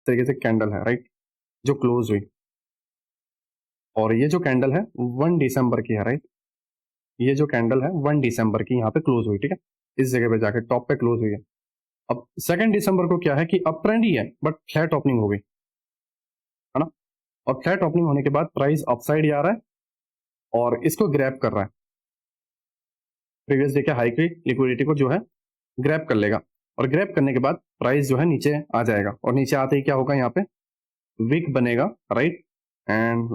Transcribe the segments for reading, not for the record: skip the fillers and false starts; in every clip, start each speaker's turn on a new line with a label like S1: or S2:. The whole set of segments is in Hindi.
S1: तरीके से कैंडल है, राइट, जो क्लोज हुई। और ये जो कैंडल है 1 दिसंबर की है, राइट, ये जो कैंडल है 1 दिसंबर की यहाँ पे क्लोज हुई, ठीक है, इस जगह पे जाके टॉप पे क्लोज हुई है। अब 2 दिसंबर को क्या है कि अप ट्रेंड ही है बट फ्लैट ओपनिंग हो गई, है ना। और फ्लैट ओपनिंग होने के बाद प्राइस अपसाइड जा रहा है और इसको ग्रैब कर रहा है, प्रीवियस डे के हाई की लिक्विडिटी को जो है ग्रैब कर लेगा। और ग्रैब करने के बाद प्राइस जो है नीचे आ जाएगा और नीचे आते ही क्या होगा, यहाँ पे विक बनेगा, राइट। एंड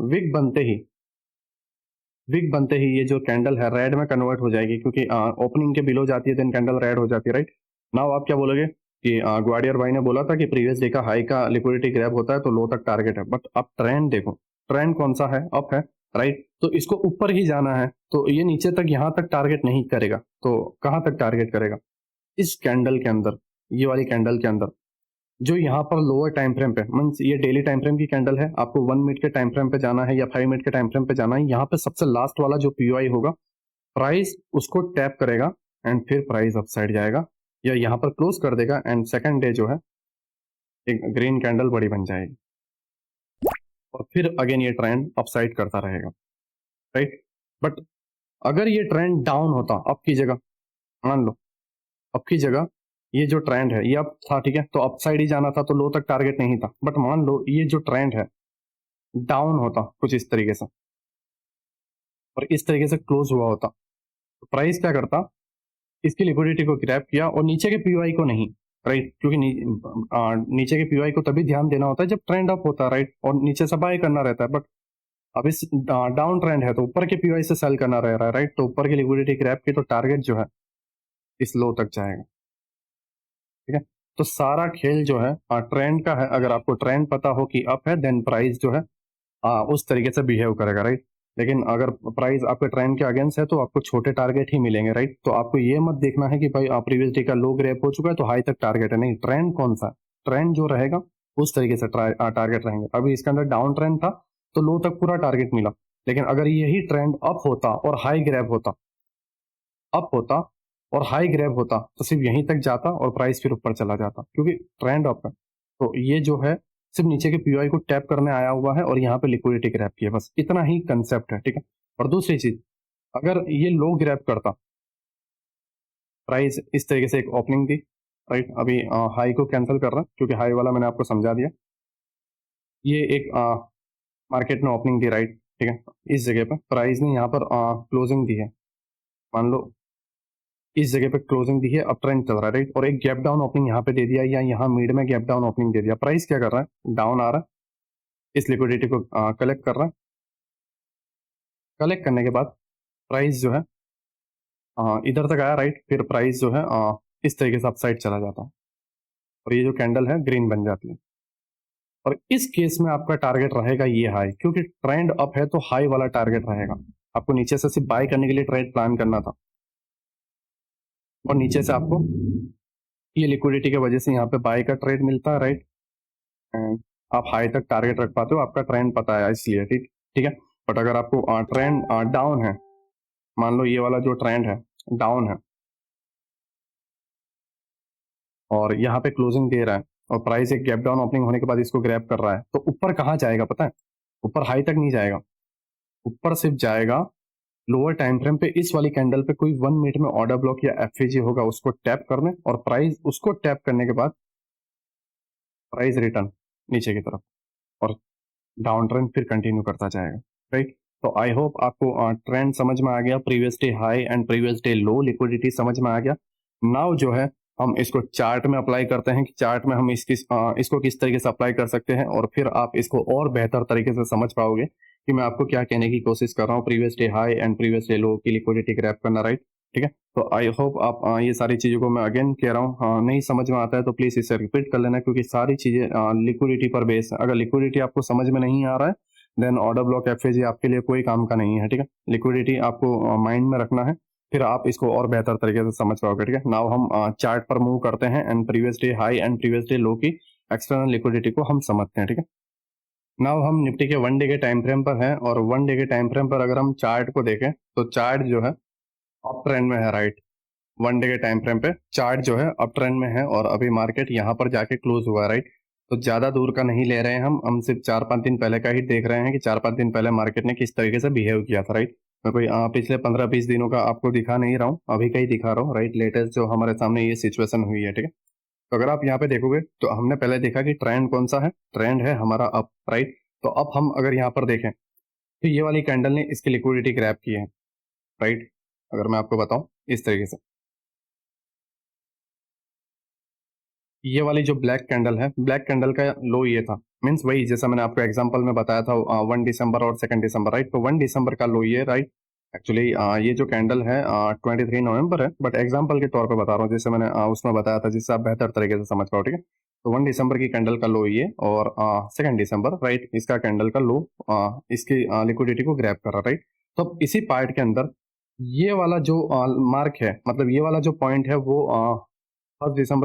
S1: विक बनते ही ये जो कैंडल है रेड में कन्वर्ट हो जाएगी, क्योंकि ओपनिंग के बिलो जाती है देन कैंडल रेड हो जाती है, राइट। नाउ आप क्या बोलोगे कि ग्वाडियर भाई ने बोला था कि प्रीवियस डे का हाई का लिक्विडिटी ग्रैब होता है तो लो तक टारगेट है, बट अब ट्रेंड देखो, ट्रेंड कौन सा है, अप है, राइट। तो इसको ऊपर ही जाना है, तो ये नीचे तक यहाँ तक टारगेट नहीं करेगा, तो कहाँ तक टारगेट करेगा, इस कैंडल के अंदर, ये वाली कैंडल के अंदर, जो यहाँ पर लोअर टाइम फ्रेम पे, मींस ये डेली टाइम फ्रेम की कैंडल है, आपको 1 मिनट के टाइम फ्रेम पे जाना है या 5 मिनट के टाइम फ्रेम पे जाना है, यहाँ पे सबसे लास्ट वाला जो पीओआई होगा, प्राइस उसको टैप करेगा एंड फिर प्राइस अपसाइड जाएगा या यहाँ पर क्लोज कर देगा एंड सेकंड डे जो है एक ग्रीन कैंडल बड़ी बन जाएगी और फिर अगेन ये ट्रेंड अपसाइड करता रहेगा, राइट। बट अगर ये ट्रेंड डाउन होता अप की जगह, मान लो अप की जगह ये जो ट्रेंड है ये अप था, ठीक है, तो अपसाइड ही जाना था, तो लो तक टारगेट नहीं था। बट मान लो ये जो ट्रेंड है डाउन होता कुछ इस तरीके से और इस तरीके से क्लोज हुआ होता, तो प्राइस क्या करता, इसकी लिक्विडिटी को ग्रैब किया और नीचे के पीओआई को नहीं, राइट, क्योंकि नीचे के पीओआई को तभी ध्यान देना होता है जब ट्रेंड अप होता है, राइट, और नीचे से बाय करना रहता है। बट अब इस डाउन ट्रेंड है तो ऊपर के पीओआई से सेल करना रह रहा है, राइट, तो ऊपर की लिक्विडिटी ग्रैब की तो टारगेट जो है इस लो तक जाएगा, ठीक है। तो सारा खेल जो है ट्रेंड का है, अगर आपको ट्रेंड पता हो कि अप है देन प्राइस जो है उस तरीके से बिहेव करेगा, राइट। लेकिन अगर प्राइस आपके ट्रेंड के अगेंस्ट है तो आपको छोटे टारगेट ही मिलेंगे, राइट। तो आपको ये मत देखना है कि भाई प्रीवियस डे का लो ग्रैप हो चुका है तो हाई तक टारगेट है, नहीं, ट्रेंड कौन सा, ट्रेंड जो रहेगा उस तरीके से टारगेट रहेंगे। अभी इसके अंदर डाउन ट्रेंड था तो लो तक पूरा टारगेट मिला, लेकिन अगर यही ट्रेंड अप होता और हाई ग्रैब होता, अप होता और हाई ग्रैब होता तो सिर्फ यहीं तक जाता और प्राइस फिर ऊपर चला जाता, क्योंकि ट्रेंड अप है। तो ये जो है सिर्फ नीचे के पीओआई को टैप करने आया हुआ है और यहाँ पे लिक्विडिटी ग्रैब की है, बस इतना ही कंसेप्ट है, ठीक है। और दूसरी चीज, अगर ये लो ग्रैब करता, प्राइस इस तरीके से एक ओपनिंग दी, राइट, अभी हाई को कैंसिल कर रहा है क्योंकि हाई वाला मैंने आपको समझा दिया, ये एक मार्केट में ओपनिंग दी, राइट, ठीक है, इस जगह पर प्राइस ने यहाँ पर क्लोजिंग दी है, मान लो इस जगह पे क्लोजिंग दी है, अप ट्रेंड चल रहा है, राइट, और एक गैप डाउन ओपनिंग यहाँ पे दे दिया या यहाँ मिड में गैप डाउन ओपनिंग दे दिया, प्राइस क्या कर रहा है, डाउन आ रहा है, इस लिक्विडिटी को कलेक्ट कर रहा है, कलेक्ट करने के बाद प्राइस जो है इधर तक आया, राइट, फिर प्राइस जो है इस तरीके से अपसाइड चला जाता है और ये जो कैंडल है ग्रीन बन जाती है। और इस केस में आपका टारगेट रहेगा ये हाई, क्योंकि ट्रेंड अप है तो हाई वाला टारगेट रहेगा। आपको नीचे से सिर्फ बाय करने के लिए ट्रेड प्लान करना था और नीचे से आपको ये लिक्विडिटी की वजह से यहाँ पे बाय का ट्रेड मिलता है, राइट, एंड आप हाई तक टारगेट रख पाते हो, आपका ट्रेंड पता है इसलिए, ठीक, ठीक है। बट अगर आपको ट्रेंड डाउन है, मान लो ये वाला जो ट्रेंड है डाउन है और यहाँ पे क्लोजिंग दे रहा है और प्राइस एक गैप डाउन ओपनिंग होने के बाद इसको ग्रैब कर रहा है, तो ऊपर कहाँ जाएगा पता है, ऊपर हाई तक नहीं जाएगा, ऊपर सिर्फ जाएगा लोअर टाइम फ्रेम पे इस वाली कैंडल पे कोई 1 मिनट में ऑर्डर ब्लॉक या एफएजी होगा उसको टैप करने, और प्राइस उसको टैप करने के बाद प्राइस रिटर्न नीचे की तरफ और डाउन ट्रेंड फिर कंटिन्यू करता जाएगा, राइट। तो आई होप आपको ट्रेंड समझ में आ गया, previous day high and previous day low liquidity समझ में आ गया। नाउ जो है हम इसको चार्ट में अप्लाई करते हैं कि चार्ट में हम इसको किस तरीके से अप्लाई कर सकते हैं और फिर आप इसको और बेहतर तरीके से समझ पाओगे कि मैं आपको क्या कहने की कोशिश कर रहा हूँ, previous day high and previous day लो की लिक्विडिटी ग्रैब करना, राइट, ठीक है। तो आई होप आप ये सारी चीज़ों को मैं अगेन कह रहा हूँ, नहीं समझ में आता है तो प्लीज़ इसे रिपीट कर लेना, क्योंकि सारी चीज़ें लिक्विडिटी पर बेस है। अगर लिक्विडिटी आपको समझ में नहीं आ रहा है देन ऑर्डर ब्लॉक एफएजी आपके लिए कोई काम का नहीं है, ठीक है। लिक्विडिटी आपको माइंड में रखना है, फिर आप इसको और बेहतर तरीके से समझ पाओगे, ठीक है। नाउ हम चार्ट पर मूव करते हैं and previous day high and previous day लो की एक्सटर्नल लिक्विडिटी को हम समझते हैं, ठीक है। नाउ हम निफ्टी के 1 डे के टाइम फ्रेम पर हैं और 1 डे के टाइम फ्रेम पर अगर हम चार्ट को देखें तो चार्ट जो है अप ट्रेंड में है, राइट। 1 डे के टाइम फ्रेम पे चार्ट जो है अप ट्रेंड में है और अभी मार्केट यहाँ पर जाके क्लोज हुआ है, राइट। तो ज़्यादा दूर का नहीं ले रहे हैं हम सिर्फ 4-5 दिन पहले का ही देख रहे हैं कि 4-5 दिन पहले मार्केट ने किस तरीके से बिहेव किया था, राइट? मैं कोई पिछले 15-20 दिनों का आपको दिखा नहीं रहा हूँ, अभी का ही दिखा रहा हूँ, राइट? लेटेस्ट जो हमारे सामने ये सिचुएशन हुई है, ठीक है? तो अगर आप यहाँ पे देखोगे तो हमने पहले देखा कि ट्रेंड कौन सा है? ट्रेंड है हमारा अप, राइट? तो अब हम अगर यहाँ पर देखें, तो ये वाली कैंडल ने इसकी लिक्विडिटी ग्रैब की है, राइट? अगर मैं आपको बताऊँ इस तरीके से। ये वाली जो ब्लैक कैंडल है, ब्लैक कैंडल का लो ये था, मीन्स वही जैसा मैंने आपको एग्जांपल में बताया था 1 दिसंबर और 2 दिसंबर, राइट? तो 1 दिसंबर का लो ये, राइट? एक्चुअली ये जो कैंडल है 23 नवंबर है, बट एग्जांपल के तौर पे बता रहा हूँ, जैसे मैंने उसमें बताया था, जिससे आप बेहतर तरीके से समझ पाओ, ठीक है? तो 1 दिसंबर की कैंडल का लो ये और 2 दिसंबर, राइट? इसका कैंडल का लो इसकी लिक्विडिटी को ग्रैब कर रहा, राइट? तो अब इसी पार्ट के अंदर ये वाला जो मार्क है, मतलब ये वाला जो पॉइंट है वो 1 दिसंबर